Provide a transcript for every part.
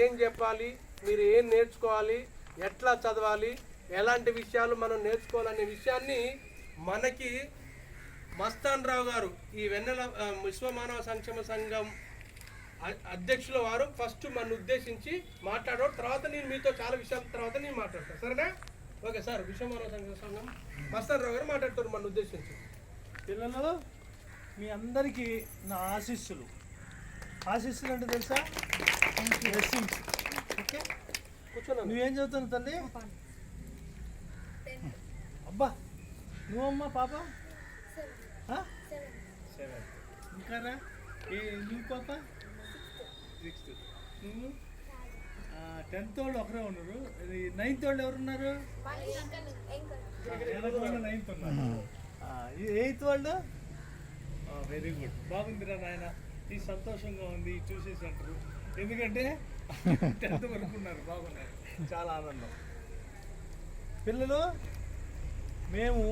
ఏం చెప్పాలి, మీరు ఏం నేర్చుకోవాలి, ఎట్లా చదవాలి, ఎలాంటి విషయాలు మనం నేర్చుకోవాలనే విషయాన్ని మనకి మస్తాన్ రావు గారు ఈ వెన్నెల విశ్వమానవ సంక్షేమ సంఘం అధ్యక్షుల వారు ఫస్ట్ మన ఉద్దేశించి మాట్లాడారు. తర్వాత నేను మీతో చాలా విషయాల తర్వాత నేను మాట్లాడతాను, సరేనా? Okay sir. విశ్వమానవ సంక్షేమ సంఘం మస్తాన్ రావు గారు మాట్లాడుతారు మన ఉద్దేశించి. పిల్లలు, మీ అందరికీ నా ఆశీస్సులు. ఆశీస్సులు అంటే తెలుసా? బ్లెస్సింగ్స్. ఓకే, కూర్చోన్నా. నువ్వేం చదువుతాను తల్లి? అబ్బా, నువ్వమ్మా పాప? ఇంకా రా. నువ్వు పాప? 6th. నువ్వు 10th వాళ్ళు ఒకరే ఉన్నారు. 9th వాళ్ళు ఎవరున్నారు? 9th ఉన్నారు. 8th వాళ్ళు? వెరీ గుడ్, బాగుందిరా నాయన. ఈ సంతోషంగా ఉంది చూసేసంటారు, ఎందుకంటే 10th వరకు ఉన్నారు. బాగున్నారు, చాలా ఆనందం. పిల్లలు, మేము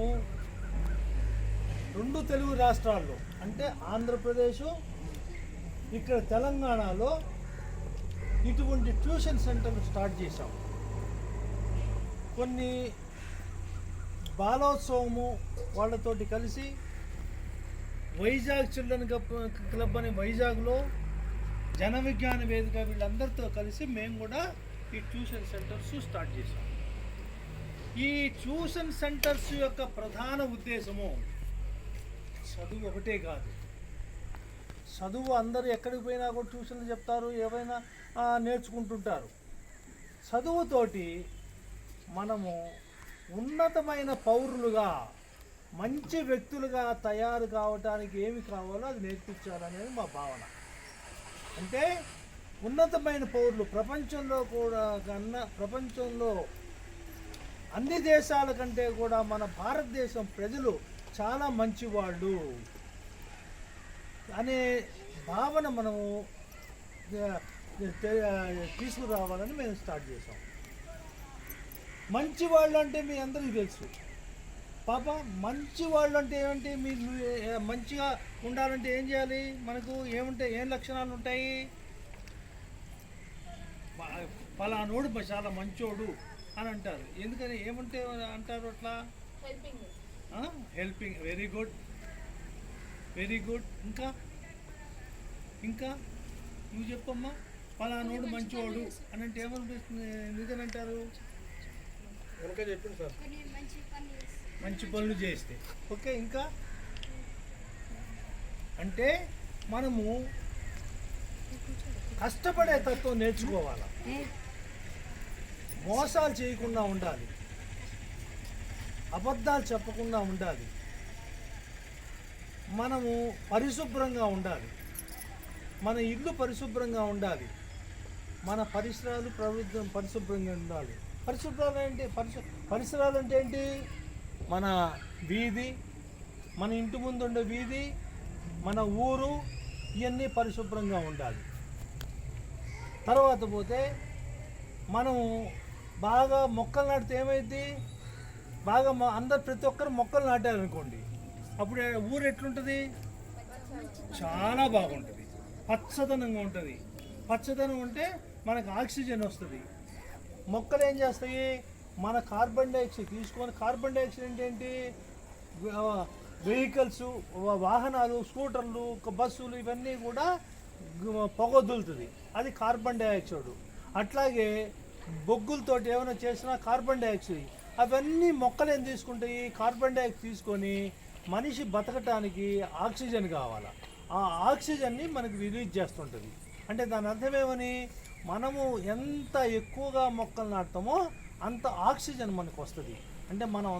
2 తెలుగు రాష్ట్రాల్లో అంటే ఆంధ్రప్రదేశ్, ఇక్కడ తెలంగాణలో ఇటువంటి ట్యూషన్ సెంటర్లు స్టార్ట్ చేశాం. కొన్ని బాలోత్సవము వాళ్ళతోటి కలిసి వైజాగ్ చిల్డ్రన్ క్లబ్ అని వైజాగ్లో, జన విజ్ఞాన వేదిక, వీళ్ళందరితో కలిసి మేము కూడా ఈ ట్యూషన్ సెంటర్స్ స్టార్ట్ చేశాం. ఈ ట్యూషన్ సెంటర్స్ యొక్క ప్రధాన ఉద్దేశము చదువు ఒకటే కాదు. చదువు అందరూ ఎక్కడికి పోయినా కూడా ట్యూషన్లు చెప్తారు, ఏవైనా నేర్చుకుంటుంటారు. చదువుతోటి మనము ఉన్నతమైన పౌరులుగా, మంచి వ్యక్తులుగా తయారు కావడానికి ఏమి కావాలో అది నేర్పించాలనేది మా భావన. అంటే ఉన్నతమైన పౌరులు ప్రపంచంలో కూడా ప్రపంచంలో అన్ని దేశాల కంటే కూడా మన భారతదేశం ప్రజలు చాలా మంచివాళ్ళు అనే భావన మనము తీసుకురావాలని మేము స్టార్ట్ చేసాం. మంచివాళ్ళు అంటే మీ అందరికీ తెలుసు పాప. మంచివాళ్ళు అంటే ఏమంటే, మీరు మంచిగా ఉండాలంటే ఏం చేయాలి? మనకు ఏం లక్షణాలు ఉంటాయి? పలానోడు చాలా మంచోడు అని అంటారు. ఎందుకని ఏమంటే అంటారు అట్లా? Helping. Very good, very good. ఇంకా నువ్వు చెప్పమ్మా. పలానోడు మంచివాడు అని అంటే ఏమనిపిస్తుంది? ఎందుకని అంటారు? చెప్పింది సార్, మంచి పనులు చేస్తే. ఓకే, ఇంకా అంటే మనము కష్టపడే తత్వం నేర్చుకోవాలి, మోసాలు చేయకుండా ఉండాలి, అబద్ధాలు చెప్పకుండా ఉండాలి, మనము పరిశుభ్రంగా ఉండాలి, మన ఇల్లు పరిశుభ్రంగా ఉండాలి, మన పరిసరాలు పరిశుభ్రంగా ఉండాలి. పరిసరాలు అంటే ఏంటి? మన వీధి, మన ఇంటి ముందు ఉండే వీధి, మన ఊరు, ఇవన్నీ పరిశుభ్రంగా ఉండాలి. తర్వాత పోతే మనము బాగా మొక్కలు నాటితే ఏమైంది? బాగా ప్రతి ఒక్కరు మొక్కలు నాటారనుకోండి, అప్పుడు ఊరు ఎట్లుంటుంది? చాలా బాగుంటుంది, పచ్చదనంగా ఉంటుంది. పచ్చదనం ఉంటే మనకు ఆక్సిజన్ వస్తుంది. మొక్కలు ఏం చేస్తాయి? మన కార్బన్ డైఆక్సైడ్ తీసుకొని, కార్బన్ డైఆక్సైడ్ అంటే ఏంటి? వెహికల్స్, వాహనాలు, స్కూటర్లు, బస్సులు, ఇవన్నీ కూడా పొగ వదులుతుంది, అది కార్బన్ డైఆక్సైడ్. అట్లాగే బొగ్గులతోటి ఏమైనా చేసినా కార్బన్ డైఆక్సైడ్, అవన్నీ మొక్కలు ఏం తీసుకుంటాయి? కార్బన్ డైఆక్సైడ్ తీసుకొని మనిషి బతకటానికి ఆక్సిజన్ కావాలి. ఆ ఆక్సిజన్ని మనకు రిలీజ్ చేస్తుంటుంది. అంటే దాని అర్థం ఏమని? మనము ఎంత ఎక్కువగా మొక్కలు నాటుతామో అంత ఆక్సిజన్ మనకు వస్తుంది. అంటే మనం